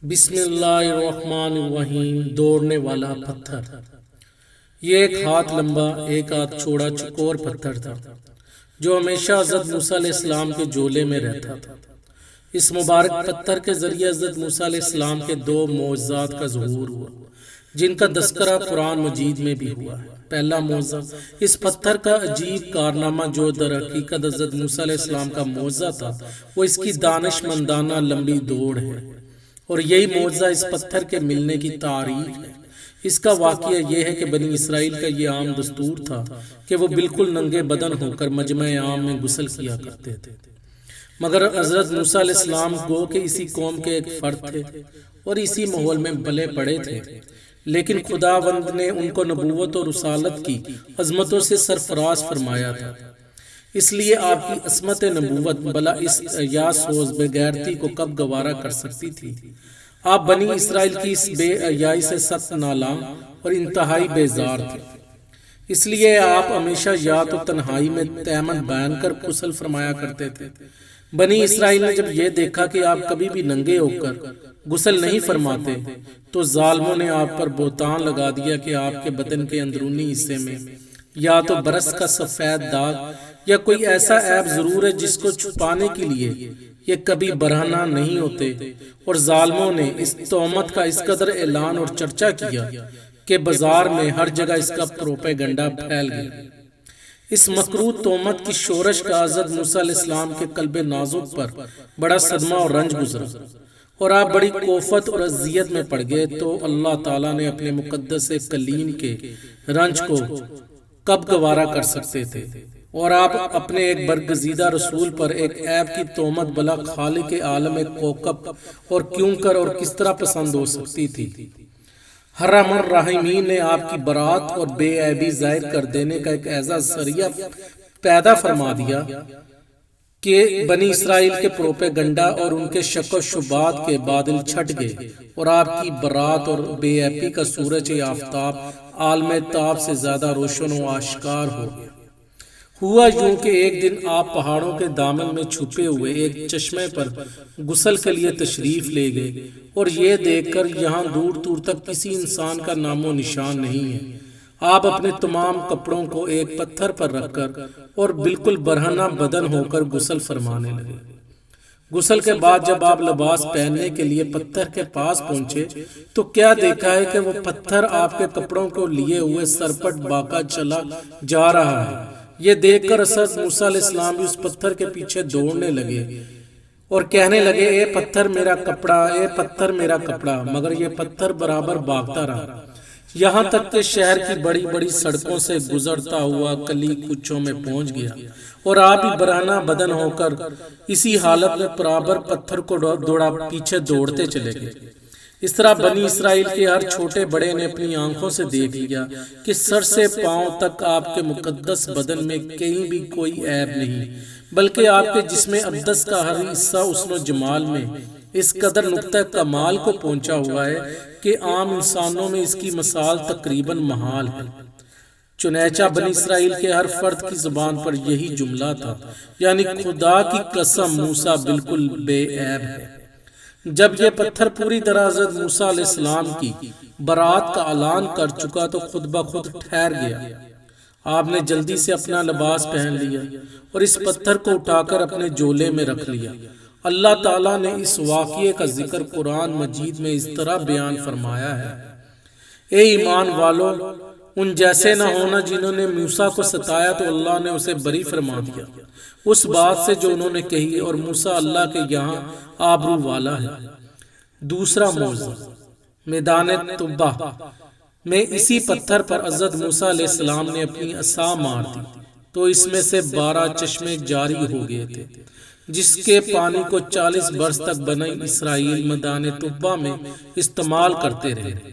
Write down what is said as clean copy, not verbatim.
بسم اللہ الرحمن الرحیم۔ دوڑنے والا پتھر۔ یہ ایک ہاتھ لمبا ایک ہاتھ چوڑا چکور پتھر تھا جو ہمیشہ حضرت موسیٰ علیہ السلام کے جولے میں رہتا تھا۔ اس مبارک پتھر کے ذریعے حضرت موسیٰ علیہ السلام کے دو معجزات کا ظہور ہوا جن کا تذکرہ قرآن مجید میں بھی ہوا ہے۔ پہلا معجزہ، اس پتھر کا عجیب کارنامہ جو در حقیقت حضرت موسیٰ علیہ السلام کا معجزہ تھا، وہ اس کی دانش مندانہ لمبی دوڑ ہے، اور یہی معجزہ اس پتھر کے ملنے کی تاریخ ہے۔ اس کا واقعہ یہ ہے کہ بنی اسرائیل کا یہ عام دستور تھا کہ وہ بالکل ننگے بدن ہو کر مجمع عام میں غسل کیا کرتے تھے، مگر حضرت موسیٰ علیہ السلام گو کہ اسی قوم کے ایک فرد تھے اور اسی ماحول میں پلے بڑے تھے، لیکن خداوند نے ان کو نبوت اور رسالت کی عظمتوں سے سرفراز فرمایا تھا۔ اس لیے آپ کی عصمت نبوت بلا اس یا سوز بے غیرتی کو کب گوارا کر سکتی تھی؟ آپ بنی اسرائیل کی اس بے حیائی سے سخت نالام اور انتہائی بیزار تھے۔ اس لیے آپ ہمیشہ یا تو تنہائی میں تیمم باندھ کر غسل فرمایا کرتے تھے۔ بنی اسرائیل نے جب یہ دیکھا کہ آپ کبھی بھی ننگے ہو کر غسل نہیں فرماتے تو ظالموں نے آپ پر بہتان لگا دیا کہ آپ کے بدن کے اندرونی حصے میں یا تو برس کا سفید داغ یا کوئی ایسا عیب ضرور ہے جس کو چھپانے کے لیے یہ کبھی برہنہ نہیں ہوتے، اور ظالموں نے اس تہمت کا اس قدر اعلان اور چرچا کیا کہ بازار میں ہر جگہ اس کا پروپیگنڈا پھیل گیا۔ اس مکروہ تہمت کی شورش کا حضرت موسیٰ علیہ السلام کے قلب نازک پر بڑا صدمہ اور رنج گزرا، اور آپ بڑی کوفت اور اذیت میں پڑ گئے۔ تو اللہ تعالیٰ نے اپنے مقدس کلیم کے رنج کو کب گوارا کر سکتے تھے، اور آپ اپنے ایک برگزیدہ رسول پر ایک عیب کی تہمت بلا خالق عالم کوکب اور کیوں کر اور کس طرح پسند ہو سکتی تھی؟ ارحم الراحمین نے آپ کی برات اور بے عیبی ظاہر کر دینے کا ایک ایسا ذریعہ پیدا فرما دیا کہ بنی اسرائیل کے پروپیگنڈا اور ان کے شک و شبہات کے بادل چھٹ گئے، اور آپ کی برات اور بے عیبی کا سورج آفتاب عالم تاب سے زیادہ روشن و آشکار ہو گیا۔ ہوا یوں کہ ایک دن آپ پہاڑوں کے دامن میں چھپے ہوئے ایک چشمے پر غسل کے لیے تشریف لے گئے، اور یہ دیکھ کر یہاں دور دور تک کسی انسان کا نام و نشان نہیں ہے۔ آپ اپنے تمام کپڑوں کو ایک پتھر پر رکھ کر اور بالکل برہنہ بدن ہو کر غسل فرمانے لگے۔ غسل کے بعد جب آپ لباس پہننے کے لیے پتھر کے پاس پہنچے تو کیا دیکھا ہے کہ وہ پتھر آپ کے کپڑوں کو لیے ہوئے سرپٹ باقا چلا جا رہا ہے۔ یہ دیکھ کر حضرت موسیٰ علیہ السلام بھی اس پتھر کے پیچھے دوڑنے لگے اور کہنے لگے، اے پتھر میرا کپڑا، اے پتھر میرا کپڑا، مگر یہ پتھر برابر بھاگتا رہا، یہاں تک کہ شہر کی بڑی بڑی سڑکوں سے گزرتا ہوا گلی کوچوں میں پہنچ گیا، اور آپ ہی برہنہ بدن ہو کر اسی حالت میں برابر پتھر کو پیچھے دوڑتے چلے گئے۔ اس طرح بنی اسرائیل کے ہر چھوٹے بڑے نے اپنی آنکھوں سے دیکھ لیا کہ سر سے پاؤں تک آپ کے مقدس بدن میں کہیں بھی کوئی عیب نہیں، بلکہ آپ کے جسم اقدس کا ہر حصہ حسن و جمال میں اس قدر نقطہ کمال کو پہنچا ہوا ہے کہ عام انسانوں میں اس کی مثال تقریباً محال ہے۔ چنانچہ بنی اسرائیل کے ہر فرد کی زبان پر یہی جملہ تھا، یعنی خدا کی قسم موسیٰ بالکل بے عیب ہے۔ جب یہ پتھر پوری طرح حضرت موسیٰ علیہ السلام کی برات کا اعلان کر چکا تو خود بخود ٹھہر گیا۔ آپ نے جلدی سے اپنا لباس پہن لیا اور اس پتھر کو اٹھا کر اپنے جولے میں رکھ لیا۔ اللہ تعالیٰ نے اس واقعے کا ذکر قرآن مجید میں اس طرح بیان فرمایا ہے، اے ایمان والو، ان جیسے نہ ہونا جنہوں نے موسیٰ کو ستایا تو اللہ نے اسے بری فرما دیا اس بات سے جو انہوں نے کہی، اور موسیٰ اللہ کے یہاں آبرو والا ہے۔ دوسرا معجزہ، میدان طبہ میں اسی پتھر پر حضرت موسیٰ علیہ السلام نے اپنی عصا مار دی تو اس میں سے 12 چشمے جاری ہو گئے تھے، جس کے پانی کو 40 برس تک بنی اسرائیل میدان طبہ میں استعمال کرتے رہے۔